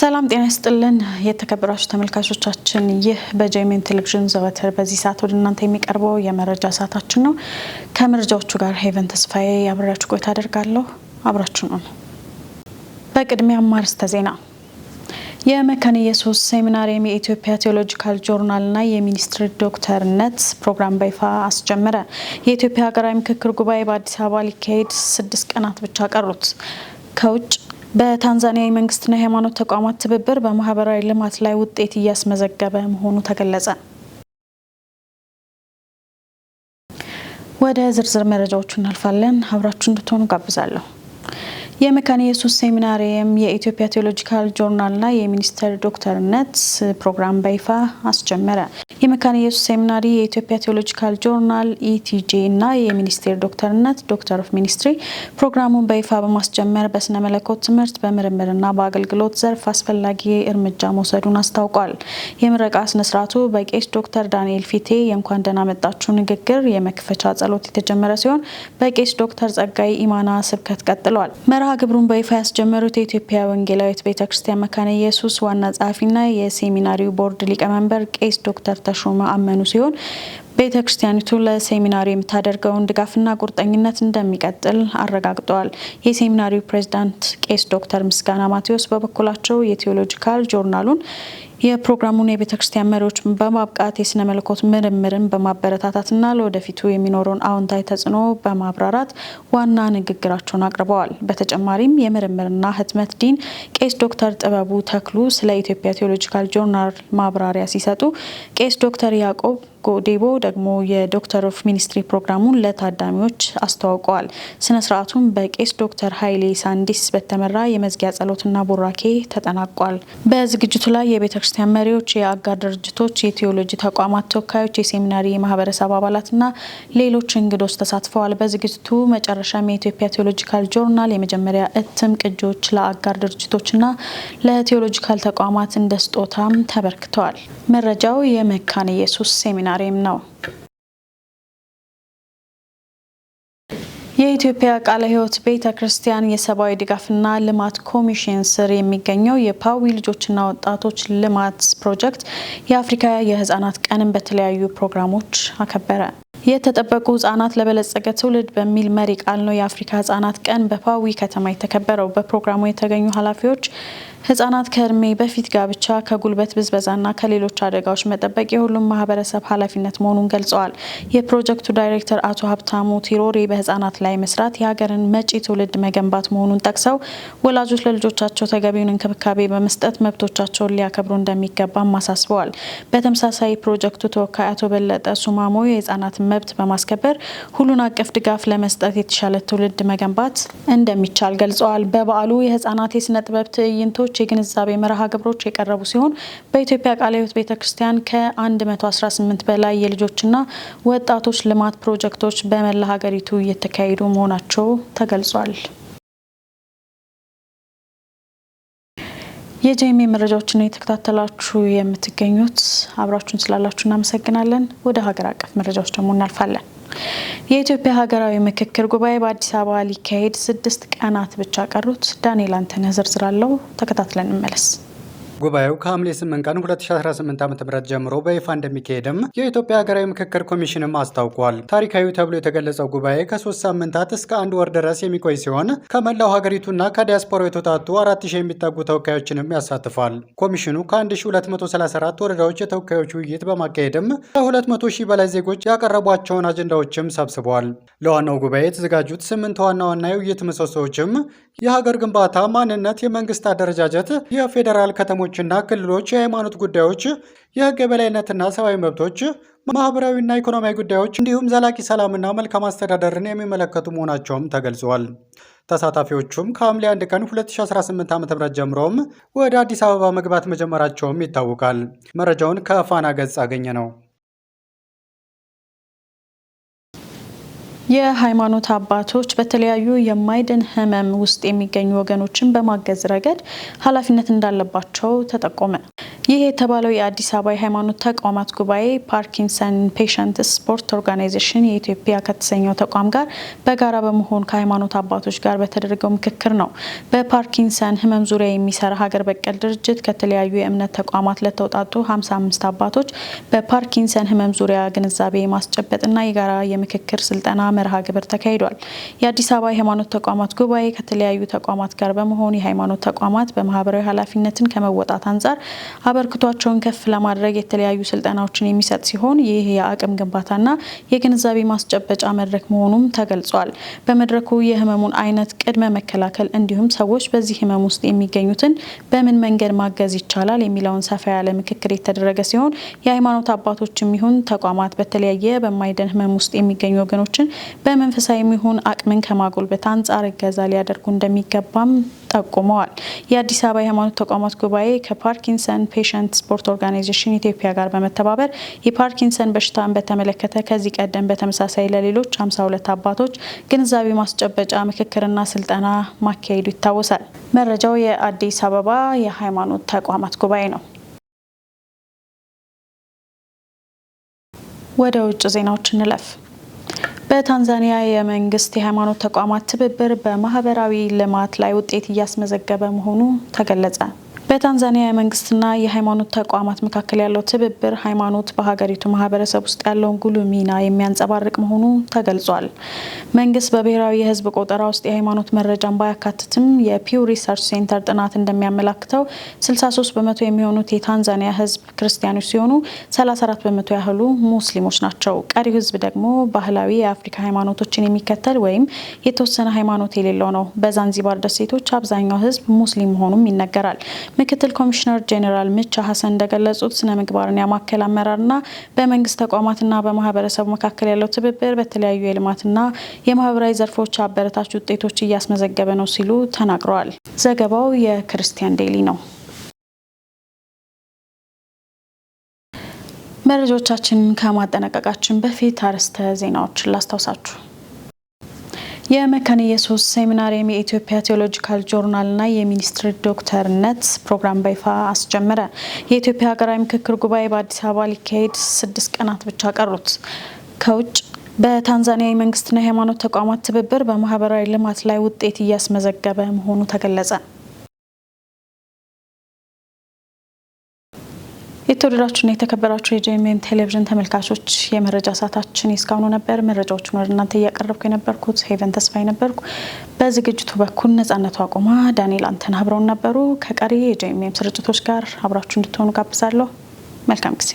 ሰላም ጤና ይስጥልን የተከበራችሁ ተመልካቾቻችን ይህ በጄኤምኤን ቴሌቪዥን ዘወትር በዚህ ሰዓት ወደ እናንተ የሚቀርበው የመረጃ ሰዓታችን ነው። ከመረጃዎቹ ጋር ሄቨን ተስፋዬ አብራችሁ ቆይታ አደርጋለሁ። አብራችሁ ነው። በቅድሚያ አርዕስተ ዜና። የመካነ ኢየሱስ ሴሚናሪየም የኢትዮጵያ ቴዎሎጂካል ጆርናልና የሚኒስትር ዶክተርነት ፕሮግራም በይፋ አስጀመረ። የኢትዮጵያ ሀገራዊ ምክክር ጉባኤ በአዲስ አበባ ሊካሄድ 6 ቀናት ብቻ ቀሩት። ከውጭ በታንዛኒያ የመንግስትና የሃይማኖት ተቋማት ትብብር በማህበራዊ ልማት ላይ ውጤት እያስመዘገበ መሆኑ ተገለጸ። ወደ ዝርዝር መረጃዎቹ እናልፋለን። አብራችሁ እንድትሆኑ ጋብዛለሁ። የመካነ ኢየሱስ ሴሚናሪየም የኢትዮጵያ ቴዎሎጂካል ጆርናልና የሚኒስትር ዶክተርነት ፕሮግራም በይፋ አስጀመረ። የመካነ ኢየሱስ ሴሚናሪ የኢትዮጵያ ቴዎሎጂካል ጆርናል ኢቲጂ እና የሚኒስትር ዶክተርነት ዶክተር ኦፍ ሚኒስትሪ ፕሮግራሙን በይፋ በማስጀመር በስነ መለኮት ትምህርት በምርምርና በአገልግሎት ዘርፍ አስፈላጊ እርምጃ መውሰዱን አስታውቋል። የምረቃ ስነ ስርዓቱ በቄስ ዶክተር ዳንኤል ፊቴ የእንኳን ደህና መጣችሁ ንግግር የመክፈቻ ጸሎት የተጀመረ ሲሆን በቄስ ዶክተር ጸጋይ ኢማና ስብከት ቀጥሏል። መርሃ ግብሩን በይፋ ያስጀመሩት የኢትዮጵያ ወንጌላዊት ቤተክርስቲያን መካነ ኢየሱስ ዋና ጸሐፊና የሴሚናሪው ቦርድ ሊቀመንበር ቄስ ዶክተር ተሾመ አመኑ ሲሆን ቤተክርስቲያኒቱ ለሴሚናሪው የምታደርገውን ድጋፍና ቁርጠኝነት እንደሚቀጥል አረጋግጠዋል። የሴሚናሪው ፕሬዝዳንት ቄስ ዶክተር ምስጋና ማቴዎስ በበኩላቸው የቴዎሎጂካል ጆርናሉን የፕሮግራሙን የቤተክርስቲያን መሪዎች በማብቃት የስነ መለኮት ምርምርን በማበረታታትና ለወደፊቱ የሚኖረውን አዎንታዊ ተጽዕኖ በማብራራት ዋና ንግግራቸውን አቅርበዋል። በተጨማሪም የምርምርና ህትመት ዲን ቄስ ዶክተር ጥበቡ ተክሉ ስለ ኢትዮጵያ ቴዎሎጂካል ጆርናል ማብራሪያ ሲሰጡ፣ ቄስ ዶክተር ያዕቆብ ጎዴቦ ደግሞ የዶክተር ኦፍ ሚኒስትሪ ፕሮግራሙን ለታዳሚዎች አስተዋውቀዋል። ስነ ስርዓቱን በቄስ ዶክተር ኃይሌ ሳንዲስ በተመራ የመዝጊያ ጸሎትና ቡራኬ ተጠናቋል። በዝግጅቱ ላይ የቤተክርስቲያን መሪዎች፣ የአጋር ድርጅቶች፣ የቴዎሎጂ ተቋማት ተወካዮች፣ የሴሚናሪ የማህበረሰብ አባላትና ሌሎች እንግዶች ተሳትፈዋል። በዝግጅቱ መጨረሻም የኢትዮጵያ ቴዎሎጂካል ጆርናል የመጀመሪያ እትም ቅጂዎች ለአጋር ድርጅቶችና ለቴዎሎጂካል ተቋማት እንደ ስጦታም ተበርክተዋል። መረጃው የመካነ ኢየሱስ ሴሚናሪየም ነው። የኢትዮጵያ ቃለ ሕይወት ቤተ ክርስቲያን የሰብአዊ ድጋፍና ልማት ኮሚሽን ስር የሚገኘው የፓዊ ልጆችና ወጣቶች ልማት ፕሮጀክት የአፍሪካ የህፃናት ቀንን በተለያዩ ፕሮግራሞች አከበረ። የተጠበቁ ህጻናት ለበለጸገ ትውልድ በሚል መሪ ቃል ነው የአፍሪካ ህጻናት ቀን በፓዊ ከተማ የተከበረው። በፕሮግራሙ የተገኙ ኃላፊዎች ህጻናት ከእድሜ በፊት ጋብቻ፣ ከጉልበት ብዝበዛና ከሌሎች አደጋዎች መጠበቅ የሁሉም ማህበረሰብ ኃላፊነት መሆኑን ገልጸዋል። የፕሮጀክቱ ዳይሬክተር አቶ ሀብታሙ ቲሮሪ በህጻናት ላይ መስራት የሀገርን መጪ ትውልድ መገንባት መሆኑን ጠቅሰው ወላጆች ለልጆቻቸው ተገቢውን እንክብካቤ በመስጠት መብቶቻቸውን ሊያከብሩ እንደሚገባም አሳስበዋል። በተመሳሳይ ፕሮጀክቱ ተወካይ አቶ በለጠ ሱማሞ የህጻናትን መብት በማስከበር ሁሉን አቀፍ ድጋፍ ለመስጠት የተሻለ ትውልድ መገንባት እንደሚቻል ገልጸዋል። በበዓሉ የህጻናት የስነ ጥበብ ትዕይንቶች፣ የግንዛቤ መርሃ ግብሮች የቀረቡ ሲሆን በኢትዮጵያ ቃለ ሕይወት ቤተክርስቲያን ከ118 በላይ የልጆችና ወጣቶች ልማት ፕሮጀክቶች በመላ ሀገሪቱ እየተካሄዱ መሆናቸው ተገልጿል። የጄኤምኤን መረጃዎችን ነው የተከታተላችሁ የምትገኙት። አብራችሁን ስላላችሁ እናመሰግናለን። ወደ ሀገር አቀፍ መረጃዎች ደግሞ እናልፋለን። የኢትዮጵያ ሀገራዊ ምክክር ጉባኤ በአዲስ አበባ ሊካሄድ 6 ቀናት ብቻ ቀሩት። ዳንኤል አንተነህ ዝርዝር አለው። ተከታትለን እንመለስ። ጉባኤው ከሐምሌ 8 ቀን 2018 ዓ.ም ጀምሮ በይፋ እንደሚካሄድም የኢትዮጵያ ሀገራዊ ምክክር ኮሚሽንም አስታውቋል። ታሪካዊ ተብሎ የተገለጸው ጉባኤ ከ3 ሳምንታት እስከ 1 ወር ድረስ የሚቆይ ሲሆን ከመላው ሀገሪቱና ከዲያስፖራው የተውጣጡ 4000 የሚጠጉ ተወካዮችንም ያሳትፋል። ኮሚሽኑ ከ1234 ወረዳዎች የተወካዮች ውይይት በማካሄድም ከ200,000 በላይ ዜጎች ያቀረቧቸውን አጀንዳዎችም ሰብስበዋል። ለዋናው ጉባኤ የተዘጋጁት 8 ዋና ዋና የውይይት ምሰሶዎችም የሀገር ግንባታ፣ ማንነት፣ የመንግስት አደረጃጀት፣ የፌዴራል ከተሞችና ክልሎች፣ የሃይማኖት ጉዳዮች፣ የህግ የበላይነትና ሰብአዊ መብቶች፣ ማህበራዊና ኢኮኖሚያዊ ጉዳዮች እንዲሁም ዘላቂ ሰላምና መልካም አስተዳደርን የሚመለከቱ መሆናቸውም ተገልጿል። ተሳታፊዎቹም ከሐምሌ 1 ቀን 2018 ዓ.ም ጀምሮም ወደ አዲስ አበባ መግባት መጀመራቸውም ይታወቃል። መረጃውን ከፋና ገጽ አገኘ ነው። የሃይማኖት አባቶች በተለያዩ የማይድን ህመም ውስጥ የሚገኙ ወገኖችን በማገዝ ረገድ ኃላፊነት እንዳለባቸው ተጠቆመ። ይህ የተባለው የአዲስ አበባ የሃይማኖት ተቋማት ጉባኤ ፓርኪንሰን ፔሸንትስ ስፖርት ኦርጋናይዜሽን የኢትዮጵያ ከተሰኘው ተቋም ጋር በጋራ በመሆን ከሃይማኖት አባቶች ጋር በተደረገው ምክክር ነው። በፓርኪንሰን ህመም ዙሪያ የሚሰራ ሀገር በቀል ድርጅት ከተለያዩ የእምነት ተቋማት ለተውጣጡ 55 አባቶች በፓርኪንሰን ህመም ዙሪያ ግንዛቤ ማስጨበጥና የጋራ የምክክር ስልጠና መርሃ ግብር ተካሂዷል። የአዲስ አበባ የሃይማኖት ተቋማት ጉባኤ ከተለያዩ ተቋማት ጋር በመሆን የሃይማኖት ተቋማት በማህበራዊ ኃላፊነትን ከመወጣት አንጻር አበርክቷቸውን ከፍ ለማድረግ የተለያዩ ስልጠናዎችን የሚሰጥ ሲሆን ይህ የአቅም ግንባታና የግንዛቤ ማስጨበጫ መድረክ መሆኑም ተገልጿል። በመድረኩ የህመሙን አይነት፣ ቅድመ መከላከል እንዲሁም ሰዎች በዚህ ህመም ውስጥ የሚገኙትን በምን መንገድ ማገዝ ይቻላል የሚለውን ሰፋ ያለ ምክክር የተደረገ ሲሆን የሃይማኖት አባቶችም ይሁን ተቋማት በተለያየ በማይድን ህመም ውስጥ የሚገኙ ወገኖችን በመንፈሳዊ ይሁን አቅምን ከማጎልበት አንጻር እገዛ ሊያደርጉ እንደሚገባም ጠቁመዋል። የአዲስ አበባ የሃይማኖት ተቋማት ጉባኤ ከፓርኪንሰን ፔሸንት ስፖርት ኦርጋናይዜሽን ኢትዮጵያ ጋር በመተባበር የፓርኪንሰን በሽታን በተመለከተ ከዚህ ቀደም በተመሳሳይ ለሌሎች 52 አባቶች ግንዛቤ ማስጨበጫ ምክክርና ስልጠና ማካሄዱ ይታወሳል። መረጃው የአዲስ አበባ የሃይማኖት ተቋማት ጉባኤ ነው። ወደ ውጭ ዜናዎች እንለፍ። በታንዛኒያ የመንግስት የሃይማኖት ተቋማት ትብብር በማህበራዊ ልማት ላይ ውጤት እያስመዘገበ መሆኑ ተገለጸ። በታንዛኒያ የመንግስትና የሃይማኖት ተቋማት መካከል ያለው ትብብር ሃይማኖት በሀገሪቱ ማህበረሰብ ውስጥ ያለውን ጉልህ ሚና የሚያንጸባርቅ መሆኑ ተገልጿል። መንግስት በብሔራዊ የህዝብ ቆጠራ ውስጥ የሃይማኖት መረጃን ባያካትትም የፒው ሪሰርች ሴንተር ጥናት እንደሚያመላክተው 63 በመቶ የሚሆኑት የታንዛኒያ ህዝብ ክርስቲያኖች ሲሆኑ 34 በመቶ ያህሉ ሙስሊሞች ናቸው። ቀሪው ህዝብ ደግሞ ባህላዊ የአፍሪካ ሃይማኖቶችን የሚከተል ወይም የተወሰነ ሃይማኖት የሌለው ነው። በዛንዚባር ደሴቶች አብዛኛው ህዝብ ሙስሊም መሆኑም ይነገራል። ምክትል ኮሚሽነር ጄኔራል ምቻ ሀሰን እንደገለጹት ስነ ምግባርን ያማከለ አመራርና በመንግስት ተቋማትና በማህበረሰቡ መካከል ያለው ትብብር በተለያዩ የልማትና የማህበራዊ ዘርፎች አበረታች ውጤቶች እያስመዘገበ ነው ሲሉ ተናግረዋል። ዘገባው የክርስቲያን ዴይሊ ነው። መረጃዎቻችን ከማጠናቀቃችን በፊት አርዕስተ ዜናዎችን ላስታውሳችሁ። የመካነ ኢየሱስ ሴሚናሪየም የኢትዮጵያ ቴዎሎጂካል ጆርናልና የሚኒስትር ዶክተርነት ፕሮግራም በይፋ አስጀመረ። የኢትዮጵያ ሀገራዊ ምክክር ጉባኤ በአዲስ አበባ ሊካሄድ 6 ቀናት ብቻ ቀሩት። ከውጭ በታንዛኒያ የመንግስትና የሃይማኖት ተቋማት ትብብር በማህበራዊ ልማት ላይ ውጤት እያስመዘገበ መሆኑ ተገለጸ። የተወደዳችሁና የተከበራችሁ የጄኤምኤም ቴሌቪዥን ተመልካቾች የመረጃ ሰዓታችን እስካሁኑ ነበር። መረጃዎቹን ወደ እናንተ እያቀረብኩ የነበርኩት ሄቨን ተስፋዬ ነበርኩ። በዝግጅቱ በኩል ነጻነቱ አቆማ፣ ዳንኤል አንተን አብረውን ነበሩ። ከቀሪ የጄኤምኤም ስርጭቶች ጋር አብራችሁ እንድትሆኑ ጋብዛለሁ። መልካም ጊዜ።